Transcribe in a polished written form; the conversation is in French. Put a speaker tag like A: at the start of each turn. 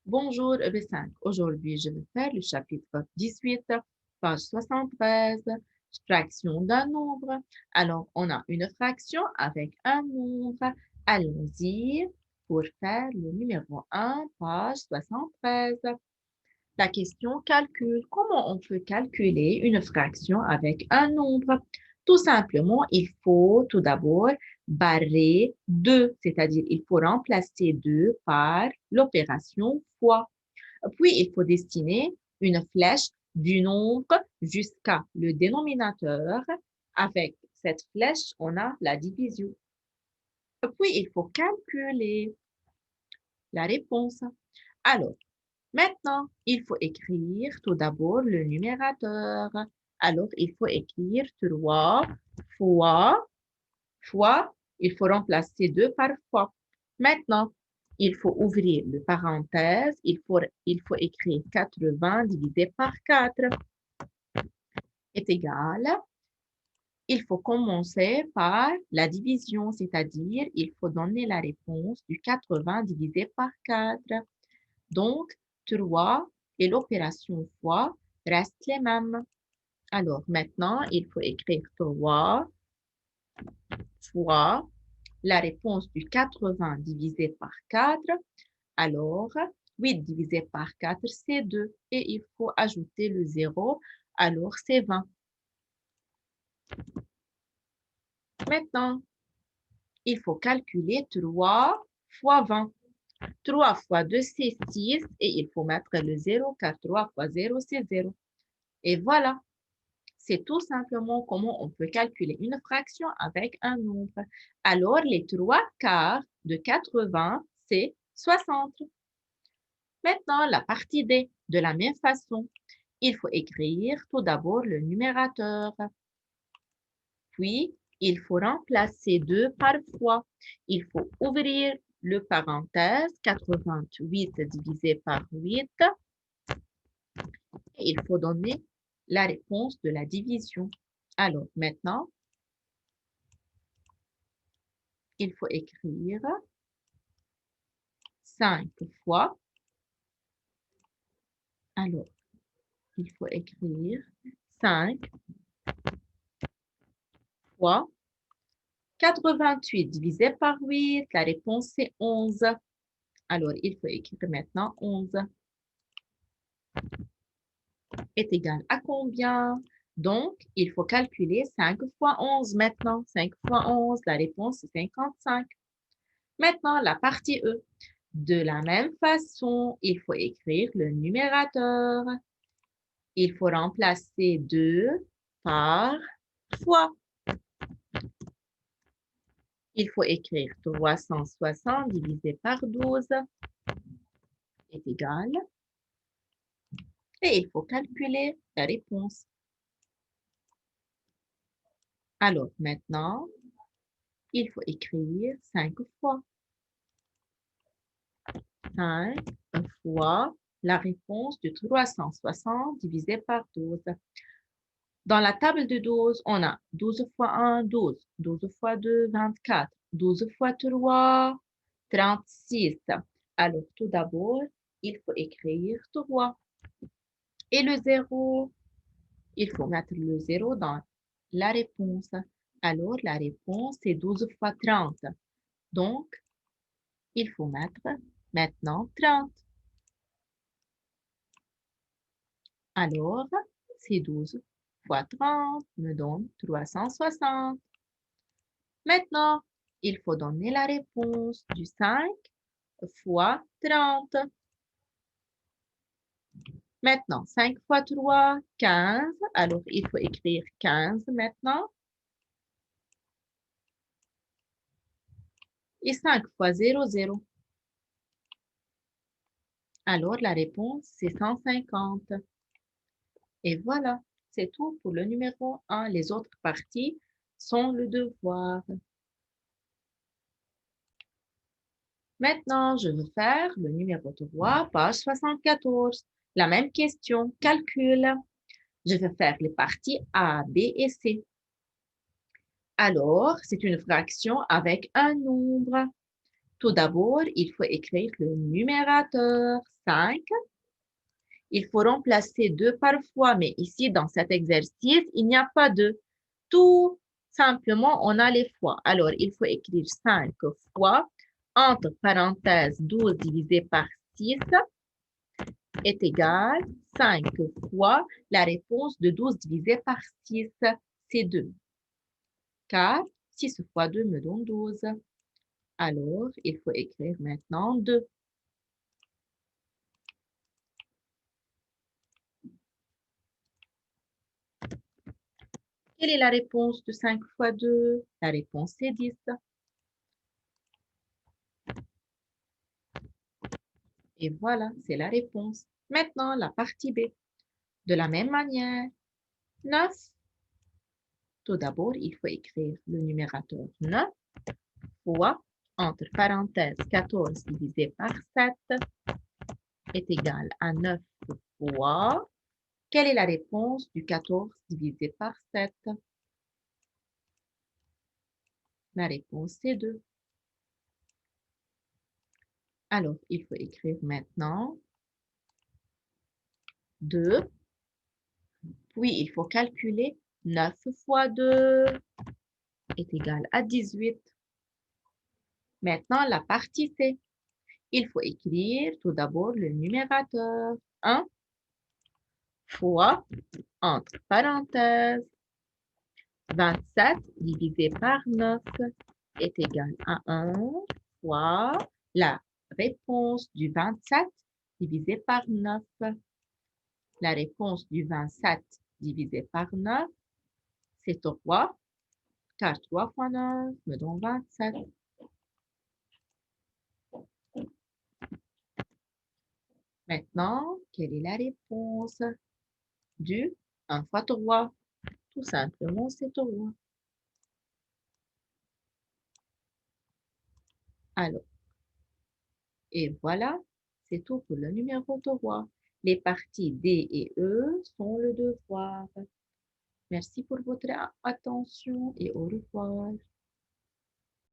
A: Bonjour EB5. Aujourd'hui, je vais faire le chapitre 18, page 73, fraction d'un nombre. Alors, on a une fraction avec un nombre. Allons-y pour faire le numéro 1, page 73. La question calcul. Comment on peut calculer une fraction avec un nombre? Tout simplement, il faut tout d'abord barrer 2, c'est-à-dire il faut remplacer 2 par l'opération fois. Puis, il faut dessiner une flèche du nombre jusqu'à le dénominateur. Avec cette flèche, on a la division. Puis, il faut calculer la réponse. Alors, maintenant, il faut écrire tout d'abord le numérateur. Alors, il faut écrire 3 fois, il faut remplacer 2 par fois. Maintenant, il faut ouvrir le parenthèse, il faut écrire 80 divisé par 4 est égal. Il faut commencer par la division, c'est-à-dire il faut donner la réponse du 80 divisé par 4. Donc, 3 et l'opération fois restent les mêmes. Alors, maintenant, il faut écrire 3 fois la réponse du 80 divisé par 4. Alors, 8 divisé par 4, c'est 2. Et il faut ajouter le 0. Alors, c'est 20. Maintenant, il faut calculer 3 fois 20. 3 fois 2, c'est 6. Et il faut mettre le 0 car 3 fois 0, c'est 0. Et voilà. C'est tout simplement comment on peut calculer une fraction avec un nombre. Alors, les 3 quarts de 80, c'est 60. Maintenant, la partie D. De la même façon, il faut écrire tout d'abord le numérateur. Puis, il faut remplacer 2 par fois. Il faut ouvrir le parenthèse, 88 divisé par 8. Et il faut donner la réponse de la division. Alors, maintenant, il faut écrire 5 fois. Alors, il faut écrire 5 fois 88 divisé par 8. La réponse, c'est 11. Alors, il faut écrire maintenant 11 est égal à combien? Donc, il faut calculer 5 fois 11 maintenant. 5 fois 11, la réponse, c'est 55. Maintenant, la partie E. De la même façon, il faut écrire le numérateur. Il faut remplacer 2 par fois. Il faut écrire 360 divisé par 12 est égal. Et il faut calculer la réponse. Alors maintenant, il faut écrire 5 fois. 5 fois la réponse de 360 divisé par 12. Dans la table de 12, on a 12 fois 1, 12. 12 fois 2, 24. 12 fois 3, 36. Alors, tout d'abord, il faut écrire 3. Et le 0, il faut mettre le 0 dans la réponse. Alors, la réponse, c'est 12 fois 30. Donc, il faut mettre maintenant 30. Alors, c'est 12 fois 30 me donne 360. Maintenant, il faut donner la réponse du 5 fois 30. Maintenant, 5 fois 3, 15. Alors, il faut écrire 15 maintenant. Et 5 fois 0, 0. Alors, la réponse, c'est 150. Et voilà, c'est tout pour le numéro 1. Les autres parties sont le devoir. Maintenant, je vais faire le numéro 3, page 74. La même question, calcul. Je vais faire les parties A, B et C. Alors, c'est une fraction avec un nombre. Tout d'abord, il faut écrire le numérateur 5. Il faut remplacer 2 par fois, mais ici, dans cet exercice, il n'y a pas de. Tout simplement, on a les fois. Alors, il faut écrire 5 fois, entre parenthèses, 12 divisé par 6 est égal 5 fois la réponse de 12 divisé par 6, c'est 2. Car 6 fois 2 me donne 12. Alors, il faut écrire maintenant 2. Quelle est la réponse de 5 fois 2? La réponse est 10. Et voilà, c'est la réponse. Maintenant, la partie B. De la même manière, 9. Tout d'abord, il faut écrire le numérateur 9 fois, entre parenthèses, 14 divisé par 7 est égal à 9 fois. Quelle est la réponse du 14 divisé par 7? La réponse est 2. Alors, il faut écrire maintenant 2. Puis, il faut calculer 9 fois 2 est égal à 18. Maintenant, la partie C. Il faut écrire tout d'abord le numérateur 1 fois, entre parenthèses, 27 divisé par 9 est égal à 1 fois la réponse du 27 divisé par 9. La réponse du 27 divisé par 9, c'est 3, car 3 fois 9 me donne 27. Maintenant, quelle est la réponse du 1 fois 3? Tout simplement, c'est 3. Alors, et voilà, c'est tout pour le numéro 3. Les parties D et E sont le devoir. Merci pour votre attention et au revoir.